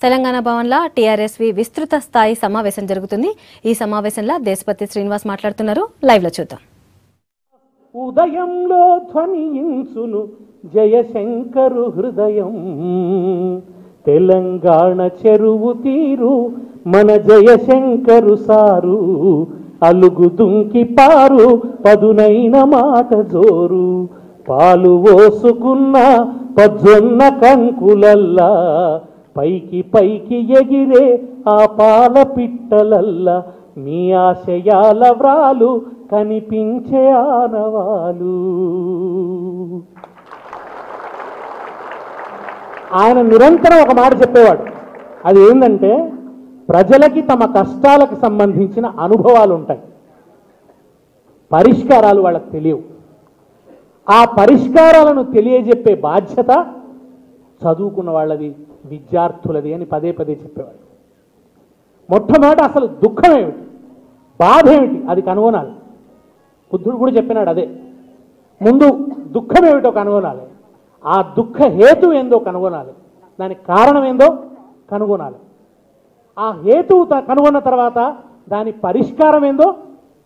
తెలంగాణ భవన్లో టీఆర్ఎస్వి విస్తృత స్థాయి సమావేశం జరుగుతుంది. ఈ సమావేశంలో దేశపతి శ్రీనివాస్ మాట్లాడుతున్నారు. లైవ్ లో చూద్దాం. ఉదయంలో ధ్వనించును జయశంకరు హృదయం, తెలంగాణ చెరువు తీరు మన జయశంకరు సారు, అలుగు దుంకి పారు పదునైన మాట జోరు, పాలు ఓసుకున్న పజ్జొన్న కంకులల్లా పైకి పైకి ఎగిరే ఆ పాల పిట్టలల్లా మీ ఆశయాల వ్రాలు కనిపించే ఆనవాలు. ఆయన నిరంతరం ఒక మాట చెప్పేవాడు. అది ఏంటంటే, ప్రజలకి తమ కష్టాలకు సంబంధించిన అనుభవాలు ఉంటాయి, పరిష్కారాలు వాళ్ళకి తెలియవు. ఆ పరిష్కారాలను తెలియజెప్పే బాధ్యత చదువుకున్న వాళ్ళది, విద్యార్థులది అని పదే పదే చెప్పేవాడు. మొట్టమొదట అసలు దుఃఖం ఏమిటి, బాధ ఏమిటి, అది కనుగొనాలి. బుద్ధుడు కూడా చెప్పినాడు అదే. ముందు దుఃఖం ఏమిటో కనుగొనాలి, ఆ దుఃఖ హేతు ఏందో కనుగొనాలి, దానికి కారణం ఏందో కనుగొనాలి. ఆ హేతువు కనుగొన్న తర్వాత దాని పరిష్కారం ఏందో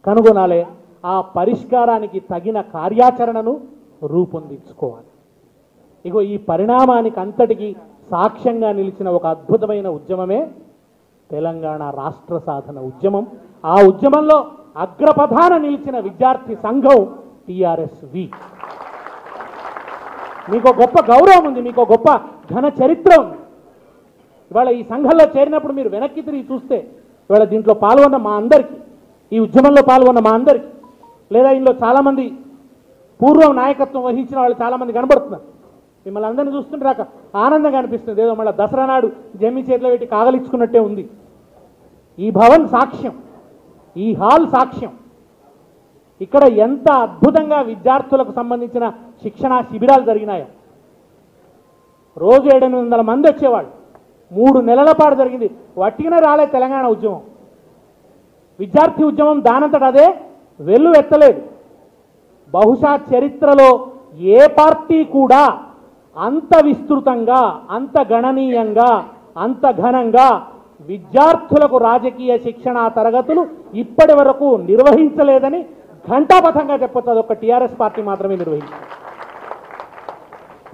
కనుగొనాలి. ఆ పరిష్కారానికి తగిన కార్యాచరణను రూపొందించుకోవాలి. ఇగో ఈ పరిణామానికి అంతటికి సాక్ష్యంగా నిలిచిన ఒక అద్భుతమైన ఉద్యమమే తెలంగాణ రాష్ట్ర సాధన ఉద్యమం. ఆ ఉద్యమంలో అగ్రపథాన నిలిచిన విద్యార్థి సంఘం టీఆర్ఎస్వి. మీకు గొప్ప గౌరవం ఉంది, మీకు గొప్ప ఘన చరిత్ర ఉంది. ఇవాళ ఈ సంఘంలో చేరినప్పుడు మీరు వెనక్కి తిరిగి చూస్తే, ఇవాళ దీంట్లో పాల్గొన్న మా అందరికీ, ఈ ఉద్యమంలో పాల్గొన్న మా అందరికీ, లేదా ఇందులో చాలామంది పూర్వం నాయకత్వం వహించిన వాళ్ళు చాలామంది కనబడుతున్నారు. మిమ్మల్ని అందరినీ చూస్తుంటే నాకు ఆనందంగా అనిపిస్తుంది. ఏదో మళ్ళీ దసరా నాడు జమ్మి చేతిలో పెట్టి కాగలిచ్చుకున్నట్టే ఉంది. ఈ భవన్ సాక్ష్యం, ఈ హాల్ సాక్ష్యం. ఇక్కడ ఎంత అద్భుతంగా విద్యార్థులకు సంబంధించిన శిక్షణా శిబిరాలు జరిగినాయో. రోజు 700 మంది వచ్చేవాళ్ళు. 3 నెలల పాటు జరిగింది. వట్టిగానే రాలే తెలంగాణ ఉద్యమం. విద్యార్థి ఉద్యమం దానంతట అదే వెళ్ళు ఎత్తలేదు. బహుశా చరిత్రలో ఏ పార్టీ కూడా అంత విస్తృతంగా, అంత గణనీయంగా, అంత ఘనంగా విద్యార్థులకు రాజకీయ శిక్షణా తరగతులు ఇప్పటి వరకు నిర్వహించలేదని ఘంటాపథంగా చెప్పొచ్చు. అదొక టీఆర్ఎస్ పార్టీ మాత్రమే నిర్వహించింది.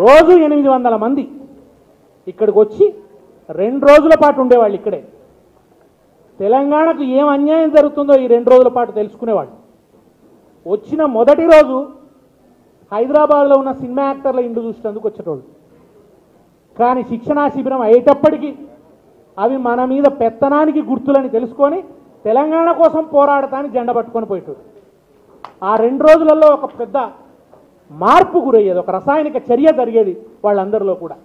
రోజు 800 మంది ఇక్కడికి వచ్చి 2 రోజుల పాటు ఉండేవాళ్ళు. ఇక్కడే తెలంగాణకు ఏం అన్యాయం జరుగుతుందో ఈ 2 రోజుల పాటు తెలుసుకునేవాళ్ళు. వచ్చిన మొదటి రోజు హైదరాబాద్లో ఉన్న సినిమా యాక్టర్ల ఇండ్లు చూసినందుకు వచ్చేటోళ్ళు. కానీ శిక్షణా శిబిరం అయ్యేటప్పటికీ అవి మన మీద పెత్తనానికి గుర్తులని తెలుసుకొని తెలంగాణ కోసం పోరాడటానికి జెండా పట్టుకొని పోయేటోడు. ఆ 2 రోజులలో ఒక పెద్ద మార్పు గురయ్యేది, ఒక రసాయనిక చర్య జరిగేది వాళ్ళందరిలో కూడా.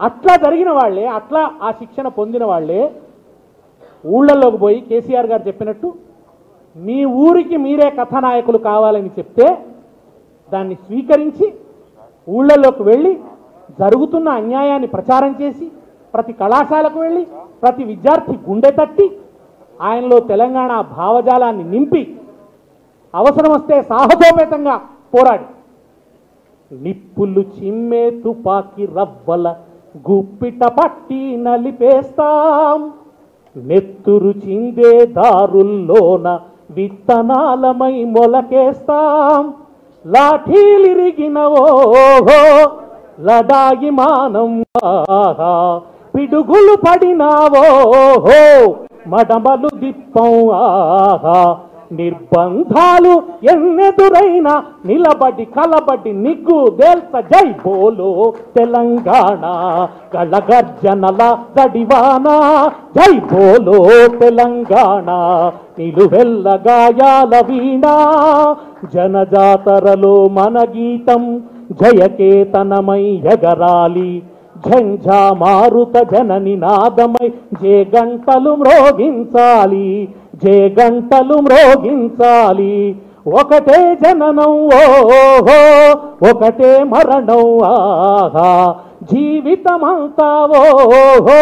అట్లా జరిగిన వాళ్ళే, అట్లా ఆ శిక్షణ పొందిన వాళ్ళే ఊళ్ళల్లోకి పోయి కేసీఆర్ గారు చెప్పినట్టు మీ ఊరికి మీరే కథానాయకులు కావాలని చెప్తే దాన్ని స్వీకరించి ఊళ్ళల్లోకి వెళ్ళి జరుగుతున్న అన్యాయాన్ని ప్రచారం చేసి, ప్రతి కళాశాలకు వెళ్ళి ప్రతి విద్యార్థి గుండె తట్టి ఆయనలో తెలంగాణ భావజాలాన్ని నింపి అవసరం వస్తే సాహసోపేతంగా పోరాడి నిప్పులు చిమ్మే తుపాకి రవ్వల గుప్పిట పట్టి నలిపేస్తాం, నెత్తురు చిందే దారుల్లోన విత్తనాలమై మొలకేస్తాం, లాఠీలిరిగినవో లడాగి మానం పిడుగులు పడినావో మడమలు దిప్పం ఆహా, నిర్బంధాలు ఎన్నెదురైనా నిలబడి కలబడి నిగ్గు దేల్త జై బోలో తెలంగాణ, గళగర్జనల దడివానా జై బోలో తెలంగాణ, నిలువెల్ల గాయాల వీణా జనజాతరలో మన గీతం జయకేతనమై ఎగరాలి, ఝంఝా మారుత జనని నాదమై జే గంటలు మ్రోగించాలి, జే గంటలు మ్రోగించాలి, ఒకటే జననం ఓహో ఒకటే మరణం ఆహా, జీవితమంతా ఓహో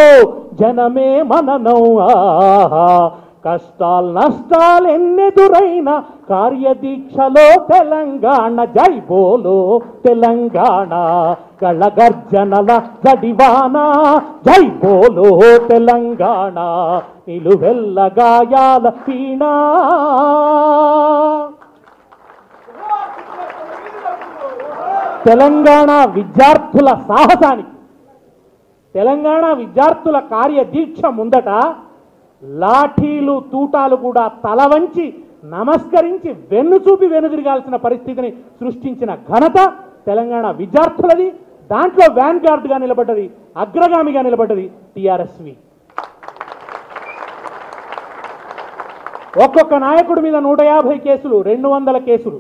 జనమే మననం ఆహా, కష్టాలు నష్టాలు ఎన్నెదురైన కార్యదీక్షలో తెలంగాణ జై బోలో తెలంగాణ గళగర్జనల జడివాన జై బోలో తెలంగాణ నిలువెల్ల గాయాల పీణా తెలంగాణ విద్యార్థుల సాహసానికి తెలంగాణ విద్యార్థుల కార్యదీక్ష ముందట లాఠీలు తూటాలు కూడా తల వంచి నమస్కరించి వెన్నుచూపి వెనుదిరగాల్సిన పరిస్థితిని సృష్టించిన ఘనత తెలంగాణ విద్యార్థులది. దాంట్లో వ్యాన్ గార్డ్గా నిలబడ్డది, అగ్రగామిగా నిలబడ్డది టీఆర్ఎస్వి. ఒక్కొక్క నాయకుడి మీద 150 కేసులు, 200 కేసులు.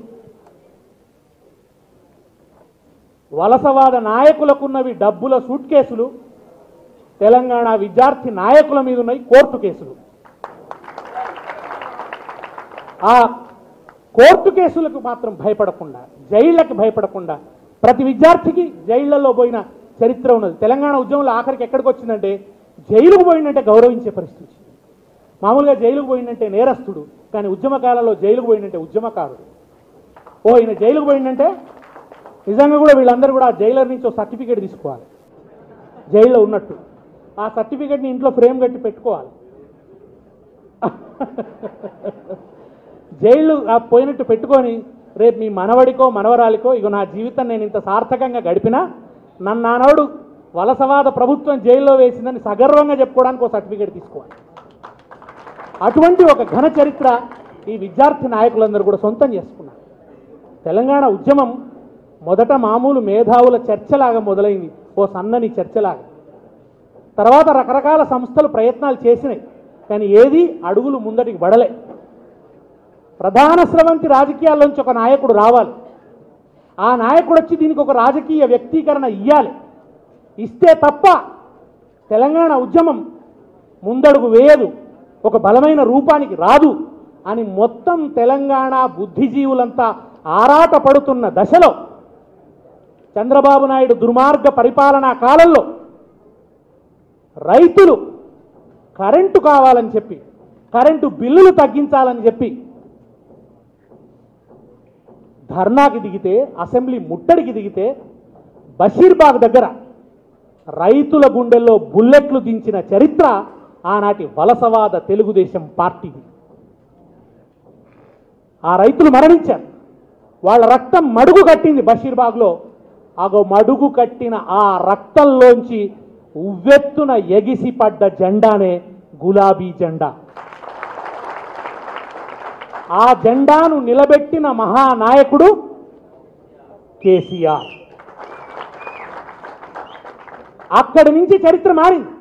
వలసవాద నాయకులకున్నవి డబ్బుల సూట్ కేసులు, తెలంగాణ విద్యార్థి నాయకుల మీద ఉన్నాయి కోర్టు కేసులు. ఆ కోర్టు కేసులకు మాత్రం భయపడకుండా, జైళ్లకు భయపడకుండా ప్రతి విద్యార్థికి జైళ్లలో పోయిన చరిత్ర ఉన్నది. తెలంగాణ ఉద్యమంలో ఆఖరికి ఎక్కడికి వచ్చిందంటే జైలుకు పోయిందంటే గౌరవించే పరిస్థితి. మామూలుగా జైలుకు పోయిందంటే నేరస్తుడు, కానీ ఉద్యమకాలంలో జైలుకు పోయిందంటే ఉద్యమకారుడు. ఈయన జైలుకు పోయిందంటే నిజంగా కూడా వీళ్ళందరూ కూడా జైలర్ నుంచి ఒక సర్టిఫికేట్ తీసుకోవాలి జైల్లో ఉన్నట్టు. ఆ సర్టిఫికేట్ని ఇంట్లో ఫ్రేమ్ కట్టి పెట్టుకోవాలి. జైలు పోయినట్టు పెట్టుకొని రేపు మీ మనవడికో మనవరాలికో ఇగో నా జీవితం నేను ఇంత సార్థకంగా గడిపినా నన్ను నానోడు వలసవాద ప్రభుత్వం జైల్లో వేసిందని సగర్వంగా చెప్పుకోవడానికి ఒక సర్టిఫికేట్ తీసుకోవాలి. అటువంటి ఒక ఘన చరిత్ర ఈ విద్యార్థి నాయకులందరూ కూడా సొంతం చేసుకున్నారు. తెలంగాణ ఉద్యమం మొదట మామూలు మేధావుల చర్చలాగా మొదలైంది, ఓ సన్నని చర్చలాగా. తర్వాత రకరకాల సంస్థలు ప్రయత్నాలు చేసినాయి, కానీ ఏది అడుగులు ముందటికి పడలే. ప్రధాన స్రవంతి రాజకీయాల్లోంచి ఒక నాయకుడు రావాలి, ఆ నాయకుడు వచ్చి దీనికి ఒక రాజకీయ వ్యక్తీకరణ ఇవ్వాలి. ఇస్తే తప్ప తెలంగాణ ఉద్యమం ముందడుగు వేయదు, ఒక బలమైన రూపానికి రాదు అని మొత్తం తెలంగాణ బుద్ధిజీవులంతా ఆరాట పడుతున్న దశలో చంద్రబాబు నాయుడు దుర్మార్గ పరిపాలనా కాలంలో రైతులు కరెంటు కావాలని చెప్పి, కరెంటు బిల్లులు తగ్గించాలని చెప్పి ధర్నాకి దిగితే, అసెంబ్లీ ముట్టడికి దిగితే బషీర్బాగ్ దగ్గర రైతుల గుండెల్లో బుల్లెట్లు దించిన చరిత్ర ఆనాటి వలసవాద తెలుగుదేశం పార్టీది. ఆ రైతులు మరణించారు, వాళ్ళ రక్తం మడుగు కట్టింది బషీర్బాగ్లో. ఆగో మడుగు కట్టిన ఆ రక్తంలోంచి ఉవ్వెత్తున ఎగిసి పడ్డ జెండానే గులాబీ జెండా. ఆ జెండాను నిలబెట్టిన మహానాయకుడు కేసీఆర్. అక్కడి నుంచి చరిత్ర మారింది.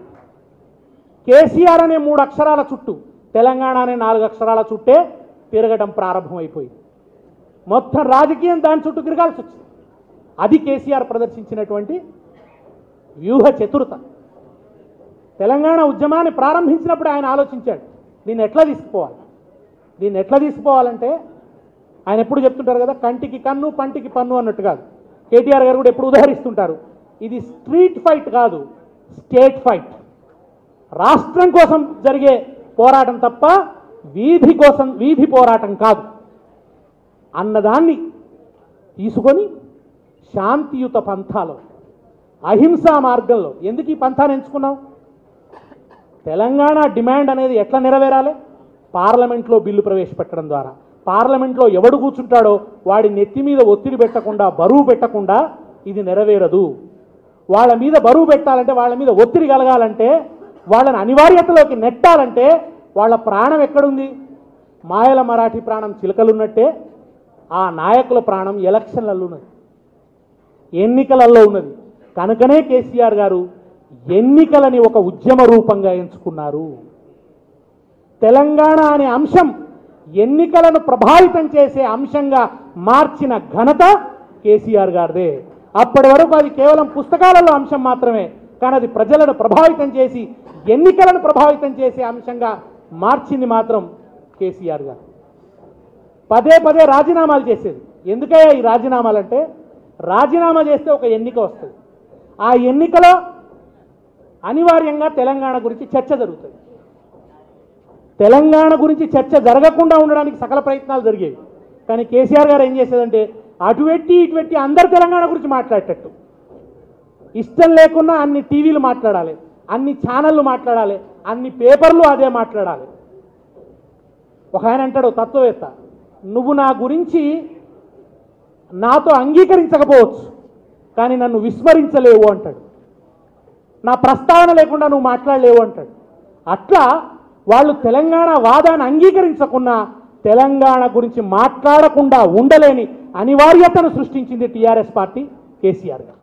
కేసీఆర్ అనే 3 అక్షరాల చుట్టూ, తెలంగాణ అనే 4 అక్షరాల చుట్టే తిరగడం ప్రారంభమైపోయింది. మొత్తం రాజకీయం దాని చుట్టూ తిరగాల్సి వచ్చింది. అది కేసీఆర్ ప్రదర్శించినటువంటి వ్యూహ చతురత. తెలంగాణ ఉద్యమాన్ని ప్రారంభించినప్పుడు ఆయన ఆలోచించాడు, దీన్ని ఎట్లా తీసుకుపోవాలి. దీన్ని ఎట్లా తీసుకుపోవాలంటే ఆయన ఎప్పుడు చెప్తుంటారు కదా, కంటికి కన్ను పంటికి పన్ను అన్నట్టు కాదు. కేటీఆర్ గారు కూడా ఎప్పుడు ఉదాహరిస్తుంటారు, ఇది స్ట్రీట్ ఫైట్ కాదు, స్టేట్ ఫైట్. రాష్ట్రం కోసం జరిగే పోరాటం తప్ప వీధి పోరాటం కాదు అన్నదాన్ని తీసుకొని శాంతియుత పంథాలో, అహింసా మార్గంలో. ఎందుకు ఈ పంథాను ఎంచుకున్నాం? తెలంగాణ డిమాండ్ అనేది ఎట్లా నెరవేరాలి? పార్లమెంట్లో బిల్లు ప్రవేశపెట్టడం ద్వారా. పార్లమెంట్లో ఎవడు కూర్చుంటాడో వాడి నెత్తి మీద ఒత్తిడి పెట్టకుండా, బరువు పెట్టకుండా ఇది నెరవేరదు. వాళ్ళ మీద బరువు పెట్టాలంటే, వాళ్ళ మీద ఒత్తిడి కలగాలంటే, వాళ్ళని అనివార్యతలోకి నెట్టాలంటే వాళ్ళ ప్రాణం ఎక్కడుంది? మాయల మరాఠీ ప్రాణం చిలకలున్నట్టే ఆ నాయకుల ప్రాణం ఎలక్షన్లలో ఉన్నది, ఎన్నికలలో ఉన్నది. కనుకనే కేసీఆర్ గారు ఎన్నికలని ఒక ఉద్యమ రూపంగా ఎంచుకున్నారు. తెలంగాణ అనే అంశం ఎన్నికలను ప్రభావితం చేసే అంశంగా మార్చిన ఘనత కేసీఆర్ గారిదే. అప్పటి వరకు అది కేవలం పుస్తకాలలో అంశం మాత్రమే, కానీ అది ప్రజలను ప్రభావితం చేసి ఎన్నికలను ప్రభావితం చేసే అంశంగా మార్చింది మాత్రం కేసీఆర్ గారు. పదే పదే రాజీనామాలు చేసేది. ఎందుకయ్యా ఈ రాజీనామాలు అంటే, రాజీనామా చేస్తే ఒక ఎన్నిక వస్తుంది, ఆ ఎన్నికలో అనివార్యంగా తెలంగాణ గురించి చర్చ జరుగుతుంది. తెలంగాణ గురించి చర్చ జరగకుండా ఉండడానికి సకల ప్రయత్నాలు జరిగేవి. కానీ కేసీఆర్ గారు ఏం చేసేదంటే అటు పెట్టి ఇటు పెట్టి అందరు తెలంగాణ గురించి మాట్లాడేటట్టు, ఇష్టం లేకున్నా అన్ని టీవీలు మాట్లాడాలి, అన్ని ఛానళ్ళు మాట్లాడాలి, అన్ని పేపర్లు అదే మాట్లాడాలి. ఒక ఆయన అంటాడు తత్వవేత్త, నువ్వు నా గురించి నాతో అంగీకరించకపోవచ్చు కానీ నన్ను విస్మరించలేవు అంటాడు, నా ప్రస్తావన లేకుండా నువ్వు మాట్లాడలేవు అంటాడు. అట్లా వాళ్ళు తెలంగాణ వాదాన్ని అంగీకరించకున్నా తెలంగాణ గురించి మాట్లాడకుండా ఉండలేని అనివార్యతను సృష్టించింది టీఆర్ఎస్ పార్టీ, కేసీఆర్ గారు.